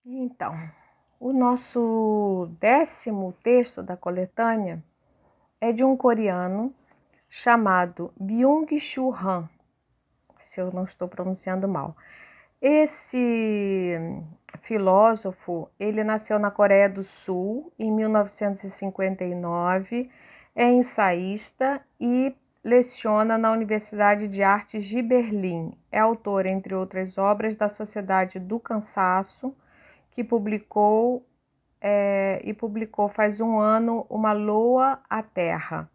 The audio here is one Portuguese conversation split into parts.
Então, o nosso 10º texto da coletânea é de um coreano chamado Byung-Chul Han, se eu não estou pronunciando mal. Esse filósofo, ele nasceu na Coreia do Sul em 1959, é ensaísta e leciona na Universidade de Artes de Berlim. É autor, entre outras obras, da Sociedade do Cansaço, que publicou faz um ano Uma Loa à Terra.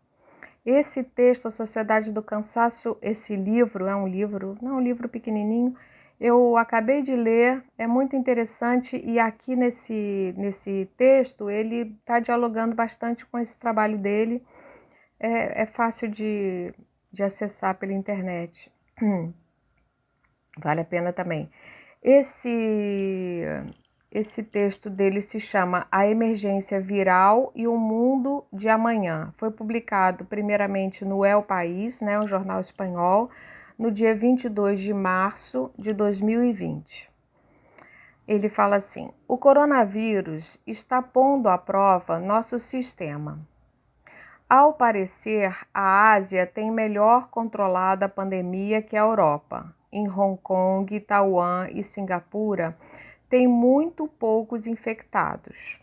Esse texto, A Sociedade do Cansaço, esse livro, não é um livro pequenininho, eu acabei de ler, é muito interessante, e aqui nesse texto ele está dialogando bastante com esse trabalho dele, é fácil de acessar pela internet, vale a pena também. Esse texto dele se chama A Emergência Viral e o Mundo de Amanhã. Foi publicado primeiramente no El País, um jornal espanhol, no dia 22 de março de 2020. Ele fala assim: o coronavírus está pondo à prova nosso sistema. Ao parecer, a Ásia tem melhor controlado a pandemia que a Europa. Em Hong Kong, Taiwan e Singapura, tem muito poucos infectados.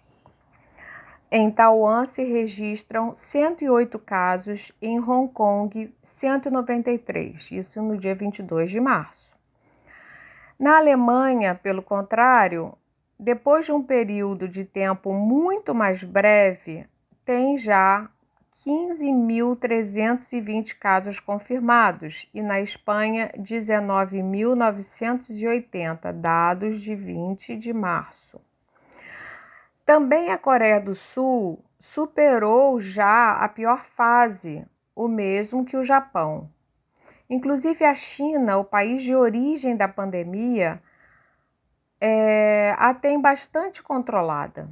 Em Taiwan se registram 108 casos, em Hong Kong 193, isso no dia 22 de março. Na Alemanha, pelo contrário, depois de um período de tempo muito mais breve, tem já 15.320 casos confirmados e na Espanha 19.980, dados de 20 de março. Também a Coreia do Sul superou já a pior fase, o mesmo que o Japão. Inclusive a China, o país de origem da pandemia, a tem bastante controlada.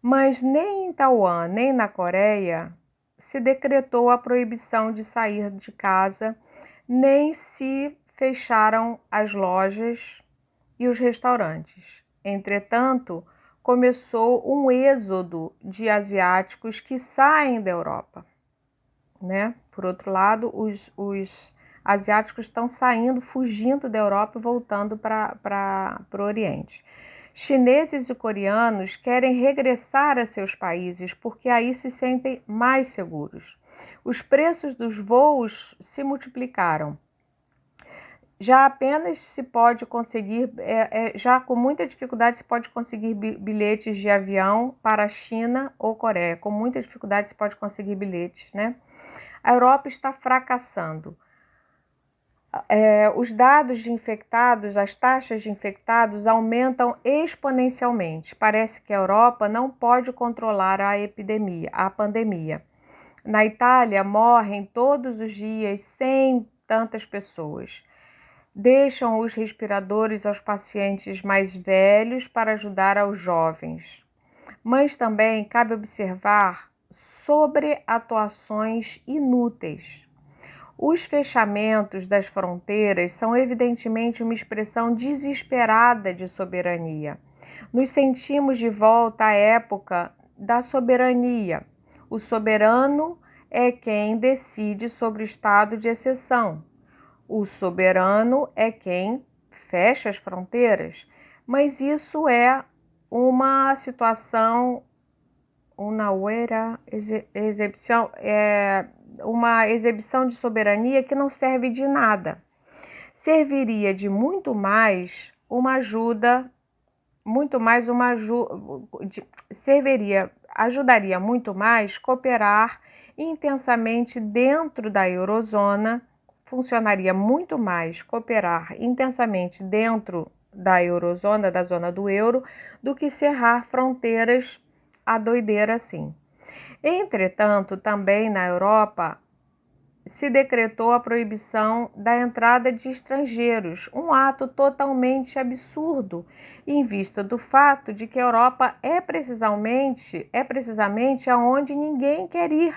Mas nem em Taiwan, nem na Coreia se decretou a proibição de sair de casa, nem se fecharam as lojas e os restaurantes. Entretanto, começou um êxodo de asiáticos que saem da Europa, Por outro lado, os asiáticos estão saindo, fugindo da Europa e voltando para o Oriente. Chineses e coreanos querem regressar a seus países porque aí se sentem mais seguros. Os preços dos voos se multiplicaram. Já apenas se pode conseguir, já com muita dificuldade se pode conseguir bilhetes de avião para a China ou Coreia. Com muita dificuldade se pode conseguir bilhetes, A Europa está fracassando. Os dados de infectados, as taxas de infectados aumentam exponencialmente. Parece que a Europa não pode controlar a pandemia. Na Itália, morrem todos os dias 100 tantas pessoas. Deixam os respiradores aos pacientes mais velhos para ajudar aos jovens. Mas também cabe observar sobreatuações inúteis. Os fechamentos das fronteiras são evidentemente uma expressão desesperada de soberania. Nos sentimos de volta à época da soberania. O soberano é quem decide sobre o estado de exceção. O soberano é quem fecha as fronteiras. Mas isso é uma situação, uma exibição de soberania que não serve de nada. Serviria de muito mais uma ajuda, ajudaria muito mais cooperar intensamente dentro da eurozona, funcionaria muito mais cooperar intensamente dentro da eurozona, da zona do euro, do que cerrar fronteiras a doideira assim. Entretanto, também na Europa se decretou a proibição da entrada de estrangeiros, um ato totalmente absurdo, em vista do fato de que a Europa é precisamente aonde ninguém quer ir.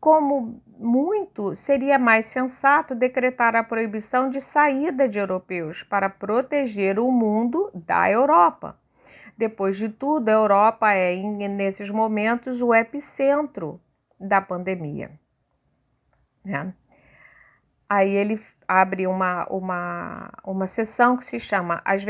como muito, seria mais sensato decretar a proibição de saída de europeus para proteger o mundo da Europa. Depois de tudo, a Europa é, nesses momentos, o epicentro da pandemia, né? Aí ele abre uma seção que se chama As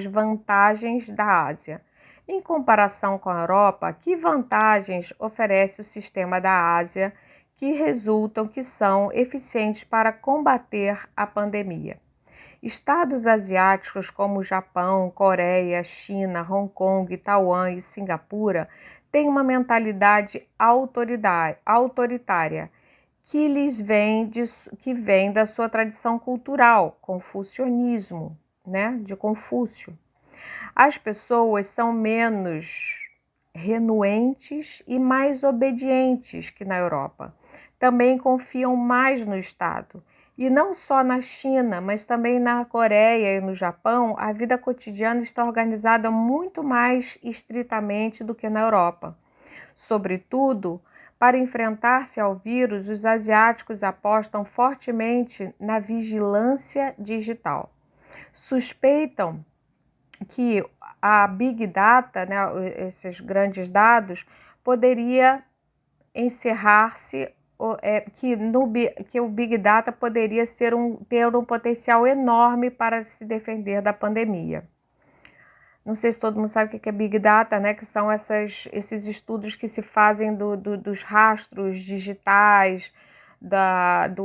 vantagens da Ásia. Em comparação com a Europa, que vantagens oferece o sistema da Ásia que são eficientes para combater a pandemia? Estados asiáticos como Japão, Coreia, China, Hong Kong, Taiwan e Singapura têm uma mentalidade autoritária que vem da sua tradição cultural, confucionismo, né, de Confúcio. As pessoas são menos renuentes e mais obedientes que na Europa. Também confiam mais no Estado. E não só na China, mas também na Coreia e no Japão, a vida cotidiana está organizada muito mais estritamente do que na Europa. Sobretudo, para enfrentar-se ao vírus, os asiáticos apostam fortemente na vigilância digital. Suspeitam que a Big Data, né, esses grandes dados, poderia encerrar-se, que o Big Data poderia ter um potencial enorme para se defender da pandemia. Não sei se todo mundo sabe o que é Big Data, né? Que são esses estudos que se fazem dos rastros digitais,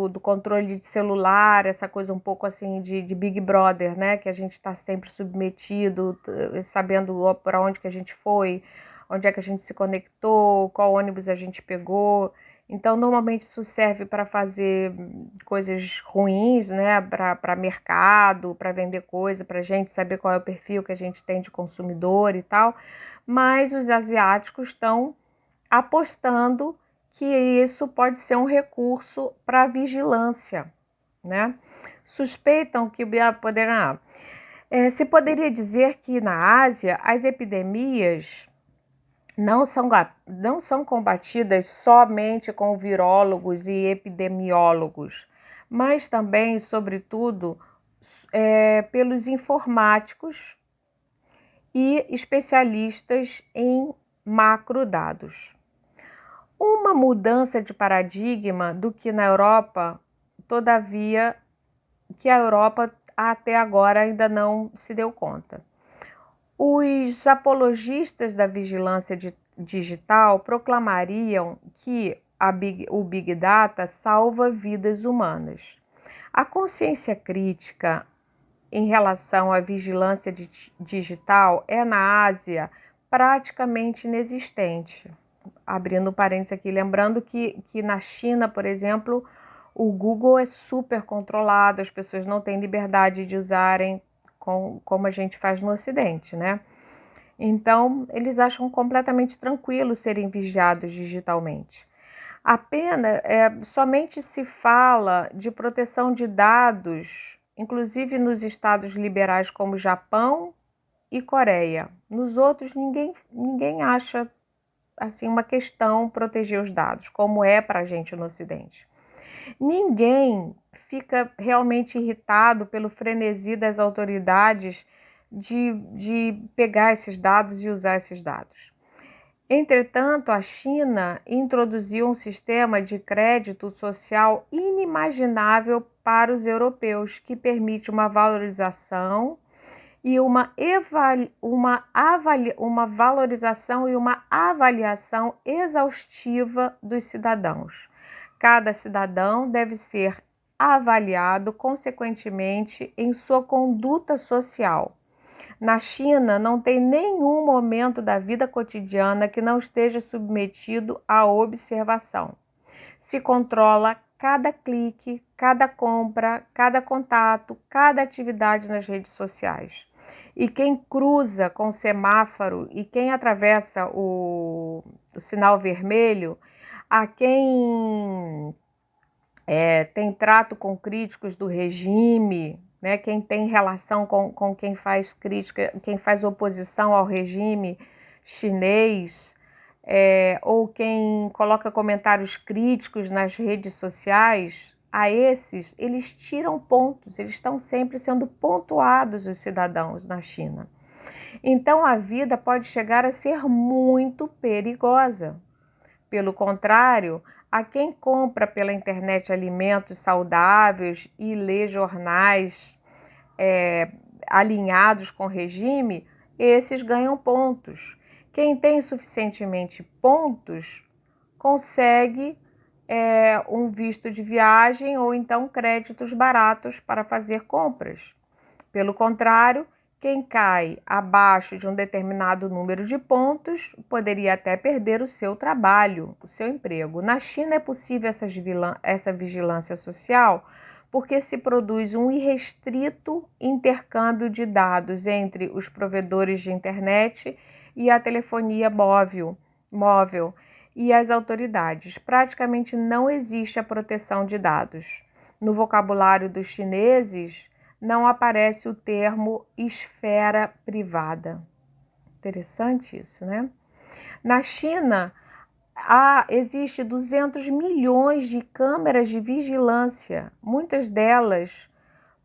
do controle de celular, essa coisa um pouco assim de Big Brother, né? Que a gente está sempre submetido, sabendo para onde que a gente foi, onde é que a gente se conectou, qual ônibus a gente pegou. Então, normalmente isso serve para fazer coisas ruins, né? Para mercado, para vender coisa, para a gente saber qual é o perfil que a gente tem de consumidor e tal. Mas os asiáticos estão apostando que isso pode ser um recurso para vigilância, né? Suspeitam que poderá. Se poderia dizer que na Ásia as epidemias não são combatidas somente com virólogos e epidemiólogos, mas também, sobretudo, pelos informáticos e especialistas em macrodados. Uma mudança de paradigma do que na Europa, todavia, que a Europa até agora ainda não se deu conta. Os apologistas da vigilância digital proclamariam que o Big Data salva vidas humanas. A consciência crítica em relação à vigilância digital é na Ásia praticamente inexistente. Abrindo parênteses aqui, lembrando que na China, por exemplo, o Google é super controlado, as pessoas não têm liberdade de usarem como a gente faz no Ocidente, né? Então, eles acham completamente tranquilo serem vigiados digitalmente. Somente se fala de proteção de dados, inclusive nos estados liberais como Japão e Coreia. Nos outros, ninguém acha assim uma questão proteger os dados, como é para a gente no Ocidente. Ninguém fica realmente irritado pelo frenesi das autoridades de pegar esses dados e usar esses dados. Entretanto, a China introduziu um sistema de crédito social inimaginável para os europeus, que permite uma valorização e uma valorização e uma avaliação exaustiva dos cidadãos. Cada cidadão deve ser avaliado consequentemente em sua conduta social. Na China, não tem nenhum momento da vida cotidiana que não esteja submetido à observação. Se controla cada clique, cada compra, cada contato, cada atividade nas redes sociais. E quem cruza com o semáforo e quem atravessa o sinal vermelho, a quem tem trato com críticos do regime, né, quem tem relação com quem faz crítica, quem faz oposição ao regime chinês, ou quem coloca comentários críticos nas redes sociais, a esses, eles tiram pontos, eles estão sempre sendo pontuados, os cidadãos na China. Então, a vida pode chegar a ser muito perigosa. Pelo contrário, a quem compra pela internet alimentos saudáveis e lê jornais alinhados com o regime, esses ganham pontos. Quem tem suficientemente pontos consegue um visto de viagem ou então créditos baratos para fazer compras. Pelo contrário, quem cai abaixo de um determinado número de pontos poderia até perder o seu trabalho, o seu emprego. Na China é possível essa vigilância social porque se produz um irrestrito intercâmbio de dados entre os provedores de internet e a telefonia móvel e as autoridades. Praticamente não existe a proteção de dados. No vocabulário dos chineses, não aparece o termo esfera privada. Interessante isso, né? Na China, existe 200 milhões de câmeras de vigilância, muitas delas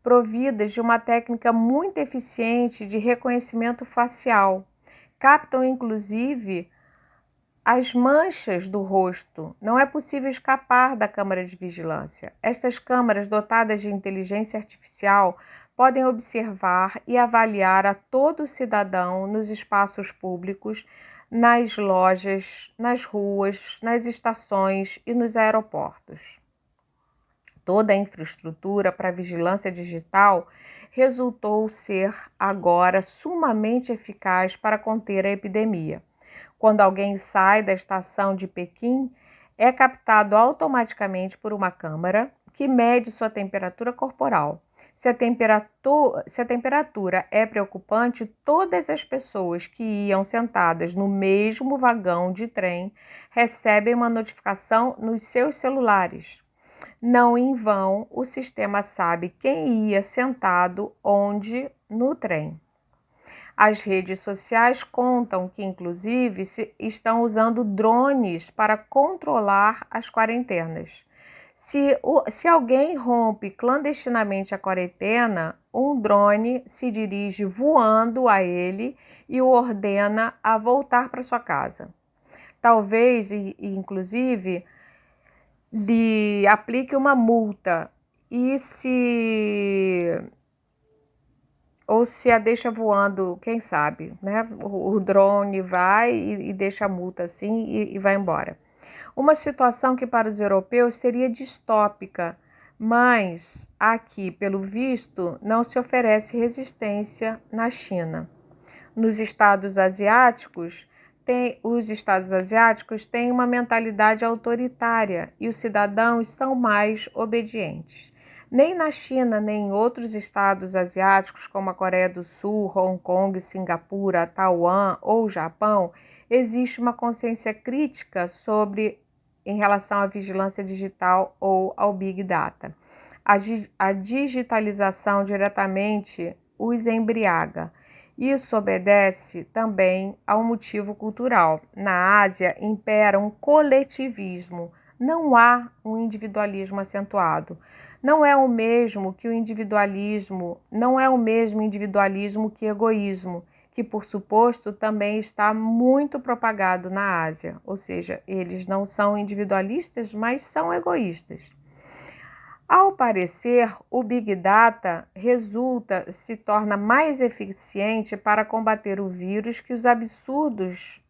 providas de uma técnica muito eficiente de reconhecimento facial. Captam, inclusive, as manchas do rosto. Não é possível escapar da câmara de vigilância. Estas câmaras, dotadas de inteligência artificial, podem observar e avaliar a todo cidadão nos espaços públicos, nas lojas, nas ruas, nas estações e nos aeroportos. Toda a infraestrutura para a vigilância digital resultou ser agora sumamente eficaz para conter a epidemia. Quando alguém sai da estação de Pequim, é captado automaticamente por uma câmera que mede sua temperatura corporal. Se a temperatura é preocupante, todas as pessoas que iam sentadas no mesmo vagão de trem recebem uma notificação nos seus celulares. Não em vão, o sistema sabe quem ia sentado onde no trem. As redes sociais contam que, inclusive, estão usando drones para controlar as quarentenas. Se alguém rompe clandestinamente a quarentena, um drone se dirige voando a ele e o ordena a voltar para sua casa. Talvez, inclusive, lhe aplique uma multa ou se a deixa voando, quem sabe, né? O drone vai e deixa a multa assim e vai embora. Uma situação que para os europeus seria distópica, mas aqui, pelo visto, não se oferece resistência na China. Os estados asiáticos têm uma mentalidade autoritária e os cidadãos são mais obedientes. Nem na China, nem em outros estados asiáticos, como a Coreia do Sul, Hong Kong, Singapura, Taiwan ou Japão, existe uma consciência crítica em relação à vigilância digital ou ao Big Data. A digitalização diretamente os embriaga. Isso obedece também a um motivo cultural. Na Ásia impera um coletivismo, não há um individualismo acentuado. Não é o mesmo individualismo que egoísmo, que por suposto também está muito propagado na Ásia, ou seja, eles não são individualistas, mas são egoístas. Ao parecer, o Big Data se torna mais eficiente para combater o vírus que os absurdos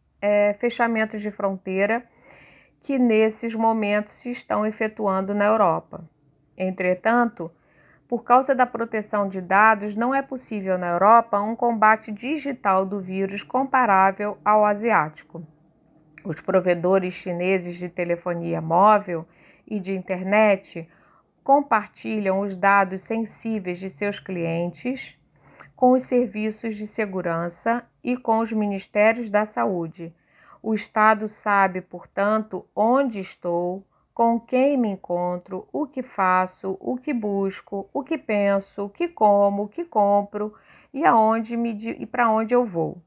fechamentos de fronteira que nesses momentos se estão efetuando na Europa. Entretanto, por causa da proteção de dados, não é possível na Europa um combate digital do vírus comparável ao asiático. Os provedores chineses de telefonia móvel e de internet compartilham os dados sensíveis de seus clientes com os serviços de segurança e com os ministérios da saúde. O Estado sabe, portanto, onde estou, com quem me encontro, o que faço, o que busco, o que penso, o que como, o que compro e para onde eu vou.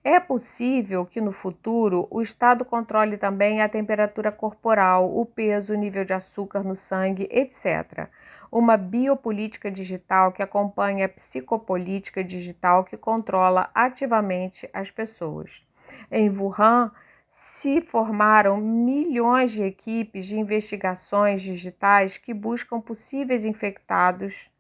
É possível que no futuro o Estado controle também a temperatura corporal, o peso, o nível de açúcar no sangue, etc. Uma biopolítica digital que acompanha a psicopolítica digital que controla ativamente as pessoas. Em Wuhan, se formaram milhões de equipes de investigações digitais que buscam possíveis infectados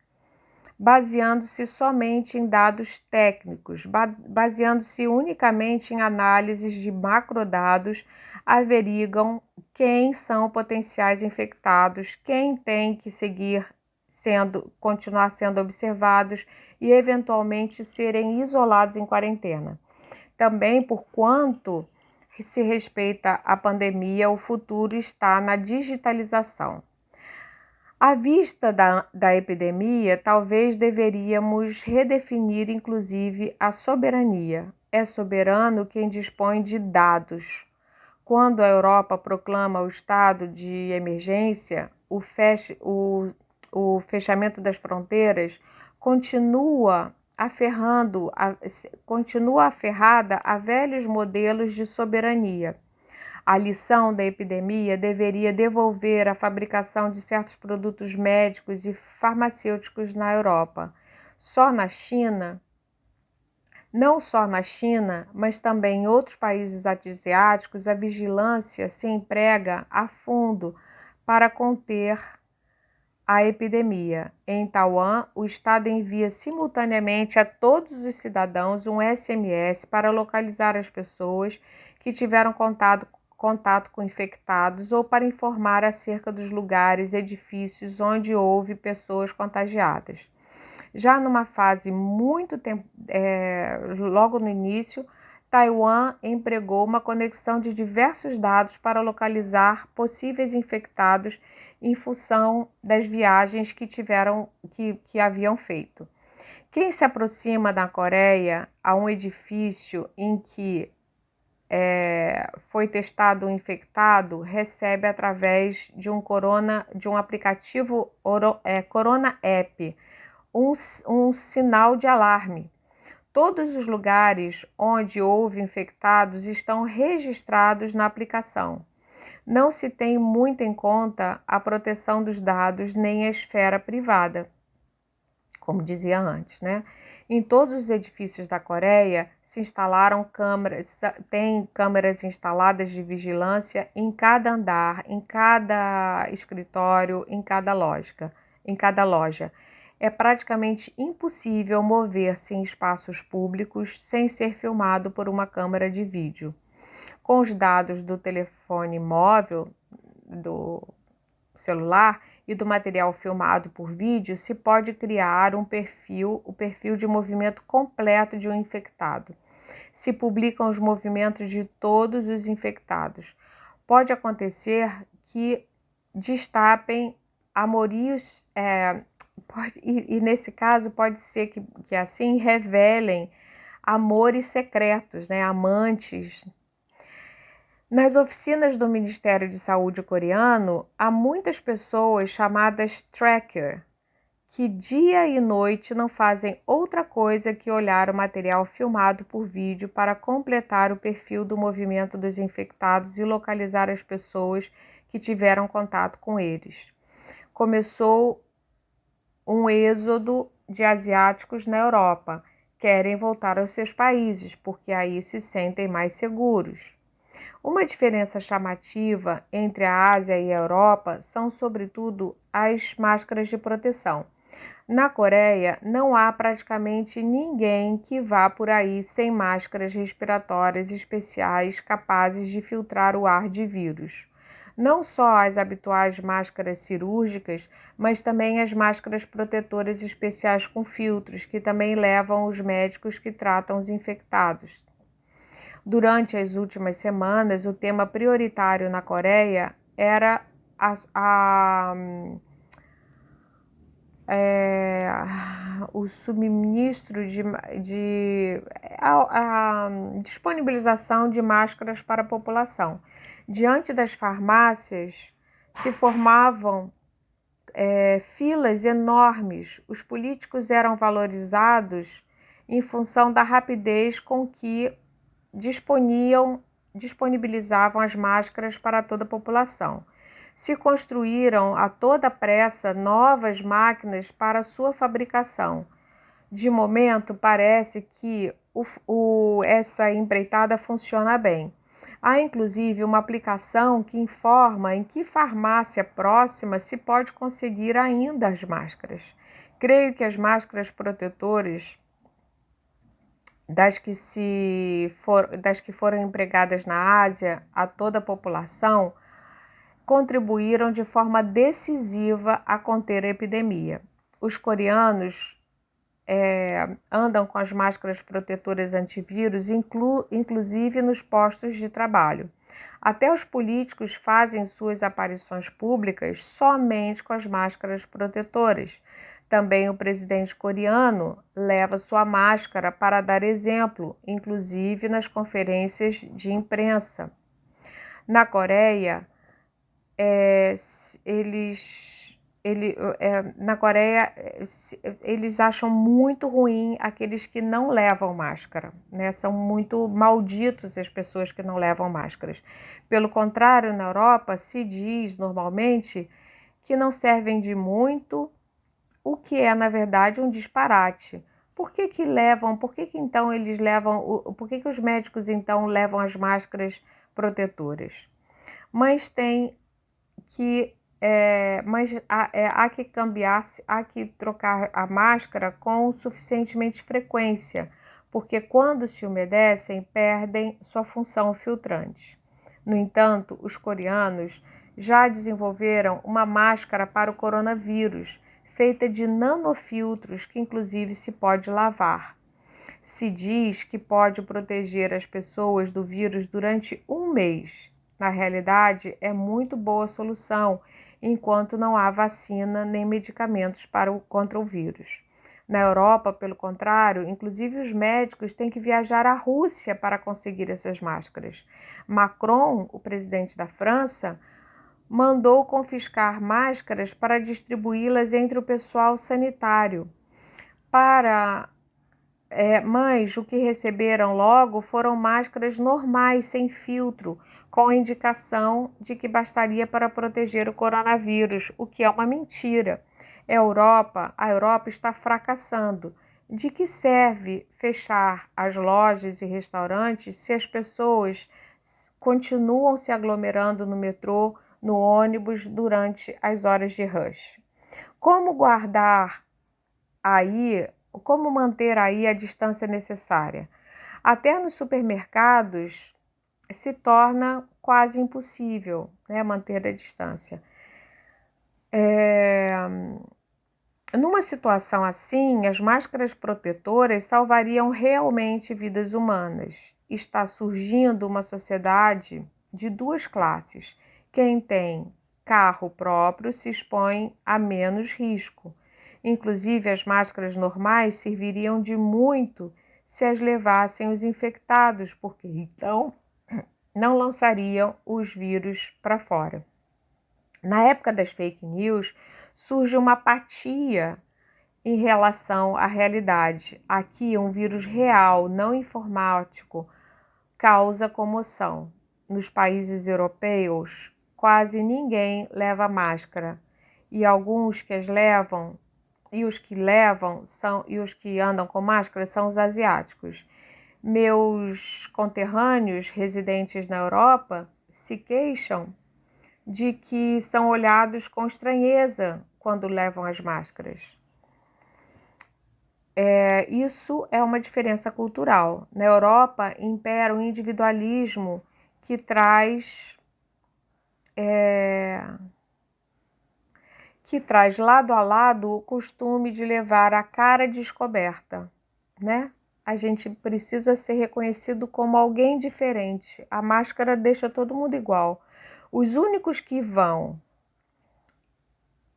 baseando-se somente em dados técnicos, baseando-se unicamente em análises de macrodados, averigam quem são potenciais infectados, quem tem que continuar sendo observados e eventualmente serem isolados em quarentena. Também, por quanto se respeita à pandemia, o futuro está na digitalização. À vista da epidemia, talvez deveríamos redefinir, inclusive, a soberania. É soberano quem dispõe de dados. Quando a Europa proclama o estado de emergência, o fechamento das fronteiras continua aferrada a velhos modelos de soberania. A lição da epidemia deveria devolver a fabricação de certos produtos médicos e farmacêuticos na Europa. Não só na China, mas também em outros países asiáticos, a vigilância se emprega a fundo para conter a epidemia. Em Taiwan, o Estado envia simultaneamente a todos os cidadãos um SMS para localizar as pessoas que tiveram contato com infectados ou para informar acerca dos lugares, edifícios onde houve pessoas contagiadas. Já numa fase logo no início, Taiwan empregou uma conexão de diversos dados para localizar possíveis infectados em função das viagens que haviam feito. Quem se aproxima da Coreia a um edifício em que foi testado um infectado, recebe através de um aplicativo Corona App, um sinal de alarme. Todos os lugares onde houve infectados estão registrados na aplicação. Não se tem muito em conta a proteção dos dados nem a esfera privada, como dizia antes, né? Em todos os edifícios da Coreia se instalaram tem câmeras instaladas de vigilância em cada andar, em cada escritório, em cada loja. É praticamente impossível mover-se em espaços públicos sem ser filmado por uma câmera de vídeo. Com os dados do telefone móvel, do celular e do material filmado por vídeo, se pode criar o perfil de movimento completo de um infectado. Se publicam os movimentos de todos os infectados. Pode acontecer que destapem amorios, e nesse caso pode ser que assim revelem amores secretos, né, amantes. Nas oficinas do Ministério de Saúde coreano, há muitas pessoas chamadas tracker, que dia e noite não fazem outra coisa que olhar o material filmado por vídeo para completar o perfil do movimento dos infectados e localizar as pessoas que tiveram contato com eles. Começou um êxodo de asiáticos na Europa. Querem voltar aos seus países, porque aí se sentem mais seguros. Uma diferença chamativa entre a Ásia e a Europa são, sobretudo, as máscaras de proteção. Na Coreia, não há praticamente ninguém que vá por aí sem máscaras respiratórias especiais capazes de filtrar o ar de vírus. Não só as habituais máscaras cirúrgicas, mas também as máscaras protetoras especiais com filtros, que também levam os médicos que tratam os infectados. Durante as últimas semanas, o tema prioritário na Coreia era o suministro a disponibilização de máscaras para a população. Diante das farmácias, se formavam filas enormes. Os políticos eram valorizados em função da rapidez com que disponibilizavam as máscaras para toda a população. Se construíram a toda pressa novas máquinas para sua fabricação. De momento, parece que essa empreitada funciona bem. Há, inclusive, uma aplicação que informa em que farmácia próxima se pode conseguir ainda as máscaras. Creio que as máscaras protetoras das que foram empregadas na Ásia a toda a população contribuíram de forma decisiva a conter a epidemia. Os coreanos andam com as máscaras protetoras antivírus, inclusive nos postos de trabalho. Até os políticos fazem suas aparições públicas somente com as máscaras protetoras. Também o presidente coreano leva sua máscara para dar exemplo, inclusive nas conferências de imprensa. Na Coreia, eles acham muito ruim aqueles que não levam máscara, né? São muito malditos as pessoas que não levam máscaras. Pelo contrário, na Europa se diz normalmente que não servem de muito, o que é, na verdade, um disparate. Por que então eles levam, por que os médicos então levam as máscaras protetoras? Mas há que trocar a máscara com suficientemente frequência, porque quando se umedecem, perdem sua função filtrante. No entanto, os coreanos já desenvolveram uma máscara para o coronavírus, feita de nanofiltros que inclusive se pode lavar. Se diz que pode proteger as pessoas do vírus durante um mês. Na realidade, é muito boa solução, enquanto não há vacina nem medicamentos contra o vírus. Na Europa, pelo contrário, inclusive os médicos têm que viajar à Rússia para conseguir essas máscaras. Macron, o presidente da França, mandou confiscar máscaras para distribuí-las entre o pessoal sanitário. Mas o que receberam logo foram máscaras normais, sem filtro, com a indicação de que bastaria para proteger o coronavírus, o que é uma mentira. A Europa está fracassando. De que serve fechar as lojas e restaurantes se as pessoas continuam se aglomerando no metrô, no ônibus, durante as horas de rush? Como manter aí a distância necessária? Até nos supermercados se torna quase impossível, né, manter a distância. Numa situação assim, as máscaras protetoras salvariam realmente vidas humanas. Está surgindo uma sociedade de duas classes. Quem tem carro próprio se expõe a menos risco. Inclusive, as máscaras normais serviriam de muito se as levassem os infectados, porque então não lançariam os vírus para fora. Na época das fake news, surge uma apatia em relação à realidade. Aqui, um vírus real, não informático, causa comoção. Nos países europeus, quase ninguém leva máscara, e alguns que as levam, e os que andam com máscara são os asiáticos. Meus conterrâneos residentes na Europa se queixam de que são olhados com estranheza quando levam as máscaras. Isso é uma diferença cultural. Na Europa impera o individualismo que traz lado a lado o costume de levar a cara descoberta, né? A gente precisa ser reconhecido como alguém diferente. A máscara deixa todo mundo igual. Os únicos que vão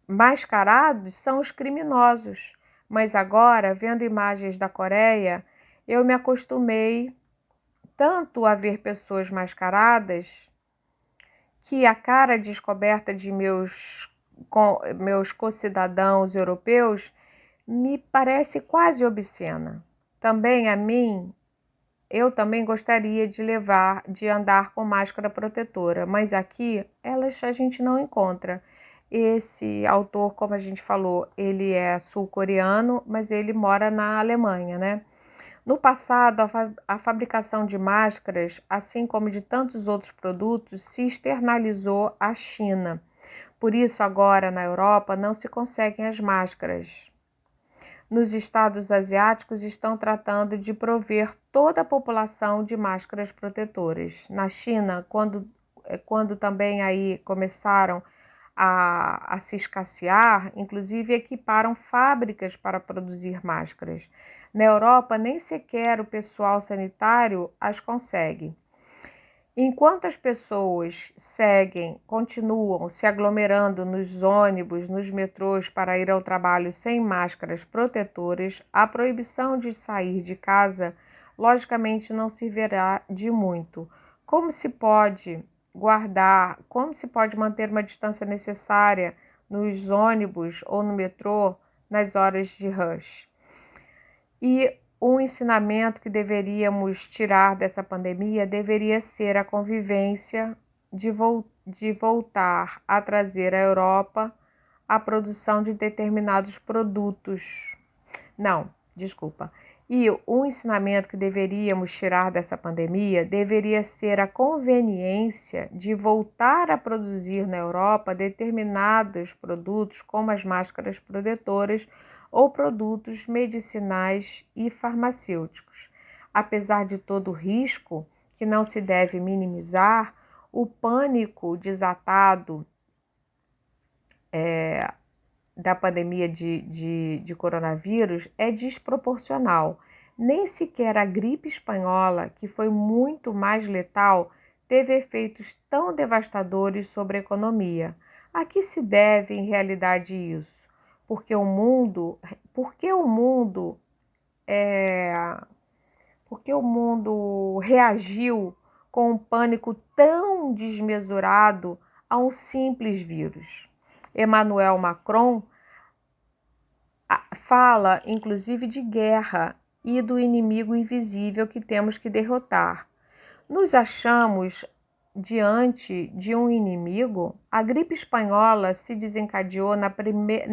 mascarados são os criminosos. Mas agora, vendo imagens da Coreia, eu me acostumei tanto a ver pessoas mascaradas que a cara descoberta de meus co-cidadãos europeus me parece quase obscena. Também a mim eu também gostaria de andar com máscara protetora, mas aqui a gente não encontra. Esse autor, como a gente falou, ele é sul-coreano, mas ele mora na Alemanha, né? No passado, a fabricação de máscaras, assim como de tantos outros produtos, se externalizou à China. Por isso, agora na Europa não se conseguem as máscaras. Nos estados asiáticos estão tratando de prover toda a população de máscaras protetoras. Na China, quando também aí começaram a se escassear, inclusive equiparam fábricas para produzir máscaras. Na Europa, nem sequer o pessoal sanitário as consegue. Enquanto as pessoas continuam se aglomerando nos ônibus, nos metrôs para ir ao trabalho sem máscaras protetoras, a proibição de sair de casa, logicamente, não servirá de muito. Como se pode manter uma distância necessária nos ônibus ou no metrô nas horas de rush? E o ensinamento que deveríamos tirar dessa pandemia deveria ser a convivência de voltar a trazer à Europa a produção de determinados produtos. Não, desculpa. E o ensinamento que deveríamos tirar dessa pandemia deveria ser a conveniência de voltar a produzir na Europa determinados produtos, como as máscaras protetoras ou produtos medicinais e farmacêuticos. Apesar de todo o risco, que não se deve minimizar, o pânico desatado da pandemia de coronavírus é desproporcional. Nem sequer a gripe espanhola, que foi muito mais letal, teve efeitos tão devastadores sobre a economia. A que se deve, em realidade, isso? Porque o mundo reagiu com um pânico tão desmesurado a um simples vírus. Emmanuel Macron fala, inclusive, de guerra e do inimigo invisível que temos que derrotar. Nos achamos diante de um inimigo? A gripe espanhola se desencadeou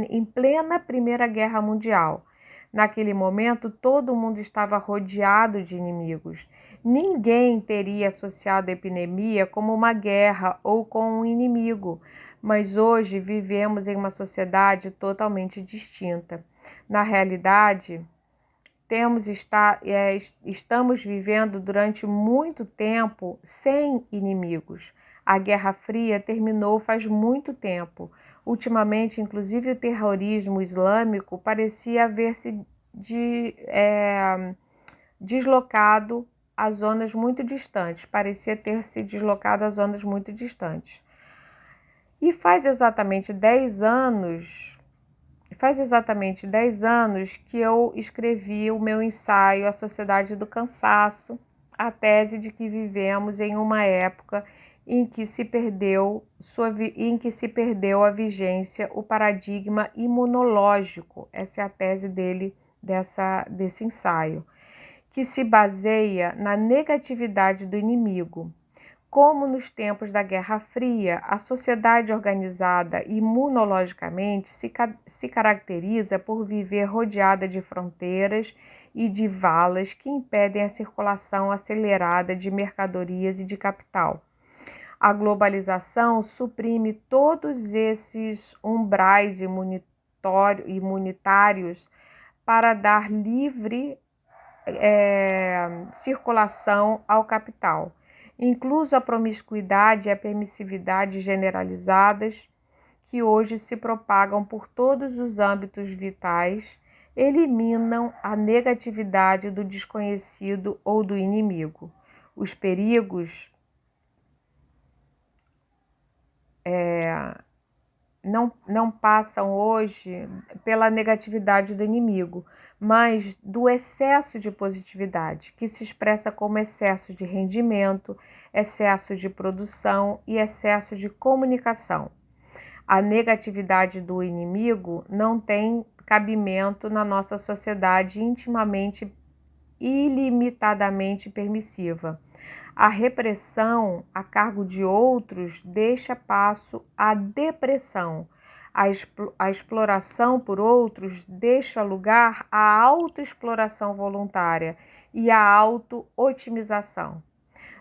em plena Primeira Guerra Mundial. Naquele momento, todo mundo estava rodeado de inimigos. Ninguém teria associado a epidemia como uma guerra ou com um inimigo, mas hoje vivemos em uma sociedade totalmente distinta. Na realidade, estamos vivendo durante muito tempo sem inimigos. A Guerra Fria terminou faz muito tempo. Ultimamente, inclusive, o terrorismo islâmico parecia haver se deslocado a zonas muito distantes, parecia ter se deslocado a zonas muito distantes. E faz exatamente 10 anos que eu escrevi o meu ensaio A Sociedade do Cansaço, a tese de que vivemos em uma época em que se perdeu a vigência, o paradigma imunológico. Essa é a tese desse ensaio, que se baseia na negatividade do inimigo. Como nos tempos da Guerra Fria, a sociedade organizada imunologicamente se caracteriza por viver rodeada de fronteiras e de valas que impedem a circulação acelerada de mercadorias e de capital. A globalização suprime todos esses umbrais imunitários para dar livre circulação ao capital. Incluso a promiscuidade e a permissividade generalizadas, que hoje se propagam por todos os âmbitos vitais, eliminam a negatividade do desconhecido ou do inimigo. Os perigos não passam hoje pela negatividade do inimigo, mas do excesso de positividade, que se expressa como excesso de rendimento, excesso de produção e excesso de comunicação. A negatividade do inimigo não tem cabimento na nossa sociedade ilimitadamente permissiva. A repressão a cargo de outros deixa passo à depressão. A exploração por outros deixa lugar à autoexploração voluntária e à auto-otimização.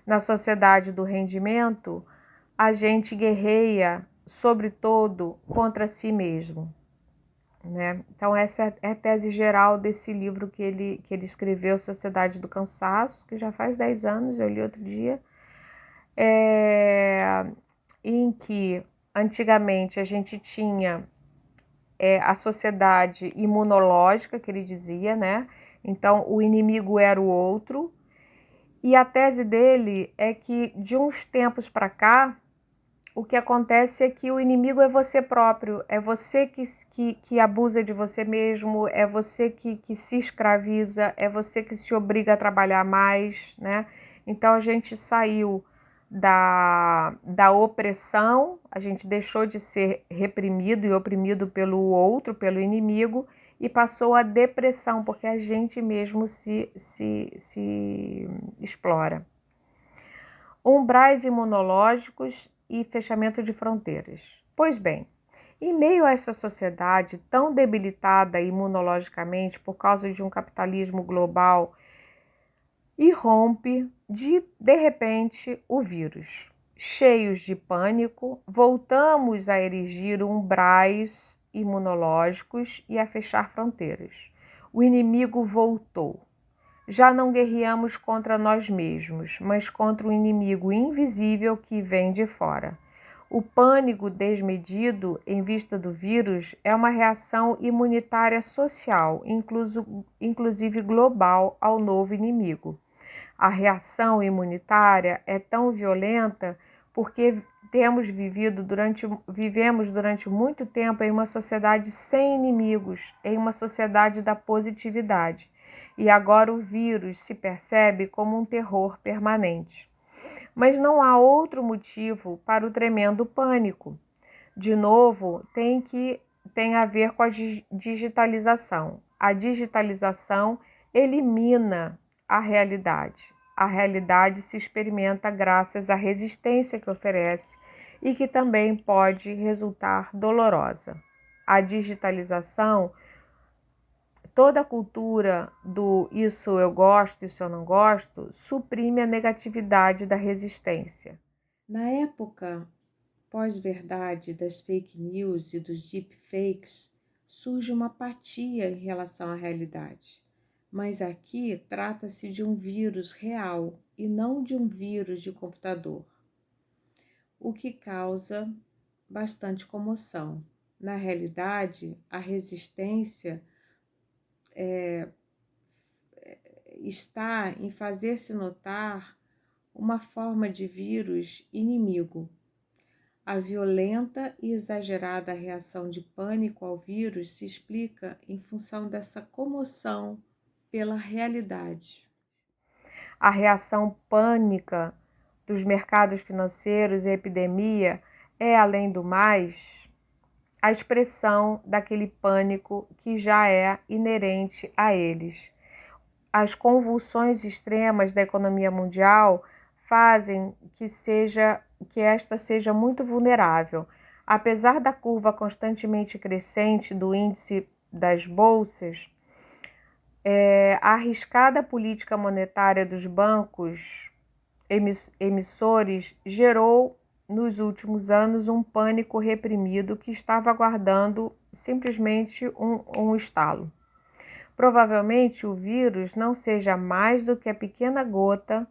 Na sociedade do rendimento, a gente guerreia, sobretudo, contra si mesmo. Né? Então, essa é a tese geral desse livro que ele escreveu, Sociedade do Cansaço, que já faz 10 anos, eu li outro dia, em que antigamente a gente tinha a sociedade imunológica, que ele dizia, né? Então, o inimigo era o outro, e a tese dele é que de uns tempos para cá, o que acontece é que o inimigo é você próprio, é você que abusa de você mesmo, é você que se escraviza, é você que se obriga a trabalhar mais, né? Então a gente saiu da opressão, a gente deixou de ser reprimido e oprimido pelo outro, pelo inimigo, e passou a depressão, porque a gente mesmo se explora. Umbrais imunológicos e fechamento de fronteiras. Pois bem, em meio a essa sociedade tão debilitada imunologicamente por causa de um capitalismo global, irrompe de repente o vírus. Cheios de pânico, voltamos a erigir umbrais imunológicos e a fechar fronteiras. O inimigo voltou. Já não guerreamos contra nós mesmos, mas contra um inimigo invisível que vem de fora. O pânico desmedido em vista do vírus é uma reação imunitária social, inclusive global, ao novo inimigo. A reação imunitária é tão violenta porque vivemos durante muito tempo em uma sociedade sem inimigos, em uma sociedade da positividade. E agora o vírus se percebe como um terror permanente. Mas não há outro motivo para o tremendo pânico. De novo, tem a ver com a digitalização. A digitalização elimina a realidade. A realidade se experimenta graças à resistência que oferece e que também pode resultar dolorosa. A digitalização, toda a cultura do isso eu gosto, isso eu não gosto, suprime a negatividade da resistência. Na época pós-verdade das fake news e dos deepfakes, surge uma apatia em relação à realidade. Mas aqui trata-se de um vírus real e não de um vírus de computador, o que causa bastante comoção. Na realidade, a resistência está em fazer-se notar uma forma de vírus inimigo. A violenta e exagerada reação de pânico ao vírus se explica em função dessa comoção pela realidade. A reação pânica dos mercados financeiros e a epidemia é, além do mais, a expressão daquele pânico que já é inerente a eles. As convulsões extremas da economia mundial fazem que esta seja muito vulnerável. Apesar da curva constantemente crescente do índice das bolsas, a arriscada política monetária dos bancos emissores gerou, nos últimos anos, um pânico reprimido que estava aguardando simplesmente um estalo. Provavelmente o vírus não seja mais do que a pequena gota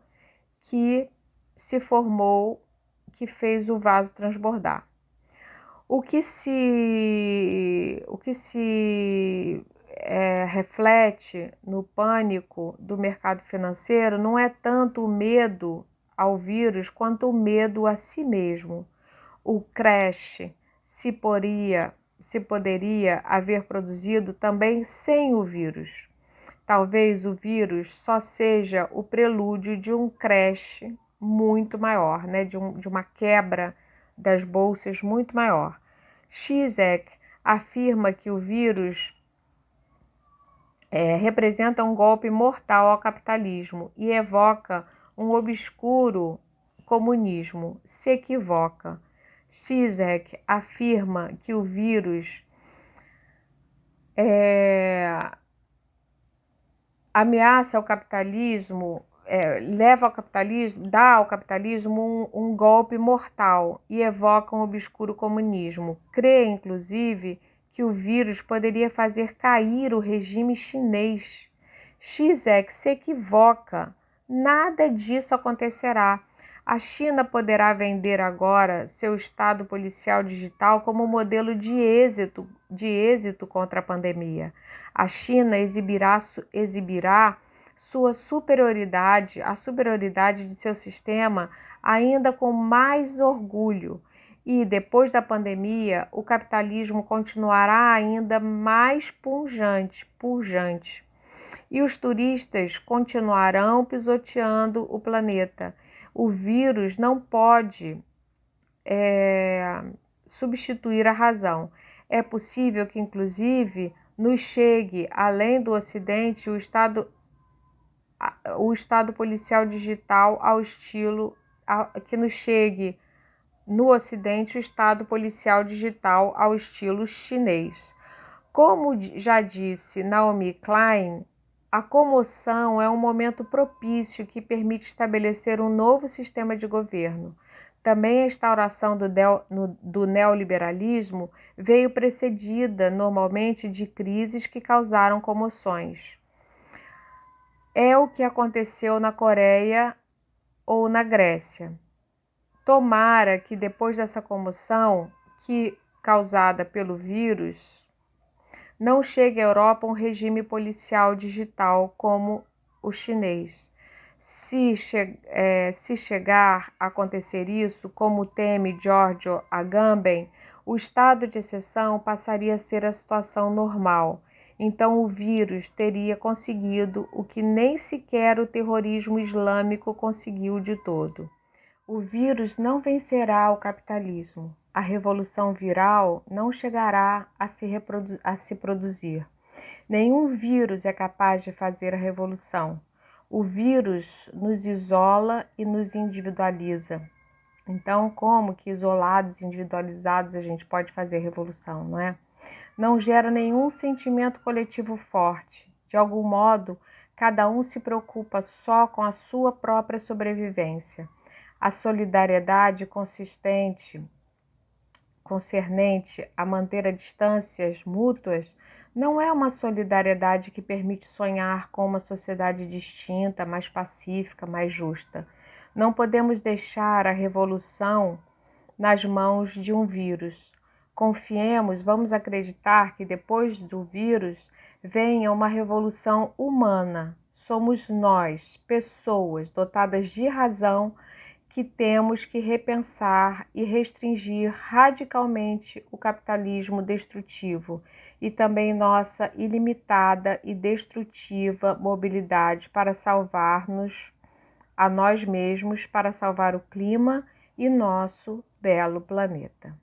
que se formou, que fez o vaso transbordar. O que se reflete no pânico do mercado financeiro não é tanto o medo ao vírus quanto o medo a si mesmo. O crash se poderia haver produzido também sem o vírus. Talvez o vírus só seja o prelúdio de um crash muito maior, né? de uma quebra das bolsas muito maior. Zizek afirma que o vírus representa um golpe mortal ao capitalismo e evoca um obscuro comunismo. Se equivoca. Zizek afirma que o vírus ameaça o capitalismo, leva ao capitalismo, dá ao capitalismo um golpe mortal e evoca um obscuro comunismo. Crê, inclusive, que o vírus poderia fazer cair o regime chinês. Zizek se equivoca. Nada disso acontecerá. A China poderá vender agora seu Estado policial digital como modelo de êxito contra a pandemia. A China exibirá sua superioridade, a superioridade de seu sistema, ainda com mais orgulho. E depois da pandemia, o capitalismo continuará ainda mais pujante. E os turistas continuarão pisoteando o planeta. O vírus não pode substituir a razão. É possível que, inclusive, nos chegue, além do Ocidente, o Estado policial digital ao estilo, que nos chegue no Ocidente o Estado policial digital ao estilo chinês. Como já disse Naomi Klein, a comoção é um momento propício que permite estabelecer um novo sistema de governo. Também a instauração do neoliberalismo veio precedida normalmente de crises que causaram comoções. É o que aconteceu na Coreia ou na Grécia. Tomara que depois dessa comoção causada pelo vírus, não chegue à Europa um regime policial digital como o chinês. Se chegar a acontecer isso, como teme Giorgio Agamben, o estado de exceção passaria a ser a situação normal. Então o vírus teria conseguido o que nem sequer o terrorismo islâmico conseguiu de todo. O vírus não vencerá o capitalismo. A revolução viral não chegará a se produzir. Nenhum vírus é capaz de fazer a revolução. O vírus nos isola e nos individualiza. Então, como que isolados, individualizados, a gente pode fazer revolução, não é? Não gera nenhum sentimento coletivo forte. De algum modo, cada um se preocupa só com a sua própria sobrevivência. A solidariedade concernente a manter as distâncias mútuas não é uma solidariedade que permite sonhar com uma sociedade distinta, mais pacífica, mais justa. Não podemos deixar a revolução nas mãos de um vírus. Confiemos, vamos acreditar que depois do vírus venha uma revolução humana. Somos nós, pessoas dotadas de razão, que temos que repensar e restringir radicalmente o capitalismo destrutivo e também nossa ilimitada e destrutiva mobilidade para salvar-nos a nós mesmos, para salvar o clima e nosso belo planeta.